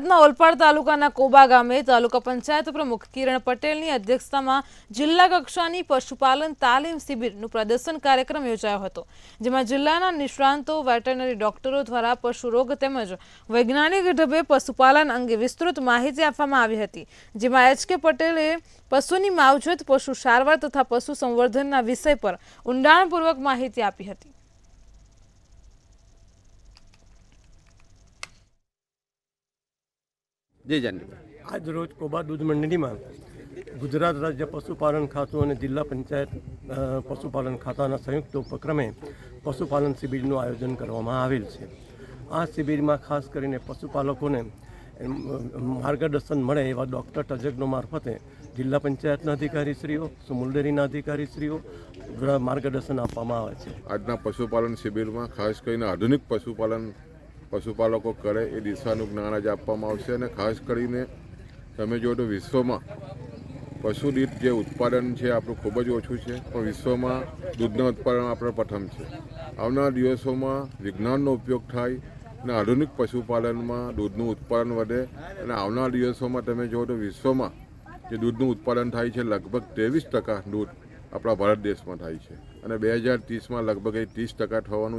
સુરતના ઓલપાડ તાલુકાના કોબા ગામે તાલુકા પંચાયત પ્રમુખ કિરણ પટેલની અધ્યક્ષતામાં જિલ્લા કક્ષાની પશુપાલન તાલીમ શિબિરનું પ્રદર્શન કાર્યક્રમ યોજાયો હતો, જેમાં જિલ્લાના નિષ્ણાતો વેટરનરી ડોક્ટરો દ્વારા પશુ રોગ તેમજ વૈજ્ઞાનિક ઢબે પશુપાલન અંગે વિસ્તૃત માહિતી આપવામાં આવી હતી, જેમાં એચ.કે. પટેલે પશુની માવજત, પશુ સારવાર તથા પશુ સંવર્ધનના વિષય પર ઊંડાણપૂર્વક માહિતી આપી હતી। આજ રોજ કોબા દૂધ મંડળીમાં ગુજરાત રાજ્ય પશુપાલન ખાતું અને જિલ્લા પંચાયત પશુપાલન ખાતાના સંયુક્ત ઉપક્રમે પશુપાલન શિબિરનું આયોજન કરવામાં આવેલ છે। આ શિબિરમાં ખાસ કરીને પશુપાલકોને માર્ગદર્શન મળે એવા ડૉક્ટર તજજ્ઞો મારફતે જિલ્લા પંચાયતના અધિકારીશ્રીઓ, સમૂલ ડેરીના અધિકારીશ્રીઓ દ્વારા માર્ગદર્શન આપવામાં આવે છે। આજના પશુપાલન શિબિરમાં ખાસ કરીને આધુનિક પશુપાલકો કરે એ દિશાનું જ્ઞાન આજે આપવામાં આવશે અને ખાસ કરીને તમે જો તો વિશ્વમાં પશુ દીઠ જે ઉત્પાદન છે આપણું ખૂબ જ ઓછું છે, પણ વિશ્વમાં દૂધના ઉત્પાદન આપણે પ્રથમ છે। આવનારા દિવસોમાં વિજ્ઞાનનો ઉપયોગ થાય અને આધુનિક પશુપાલનમાં દૂધનું ઉત્પાદન વધે અને આવનારા દિવસોમાં તમે જો તો વિશ્વમાં જે દૂધનું ઉત્પાદન થાય છે લગભગ 23% દૂધ આપણા ભારત દેશમાં થાય છે અને 2030માં લગભગ એ 30% થવાનું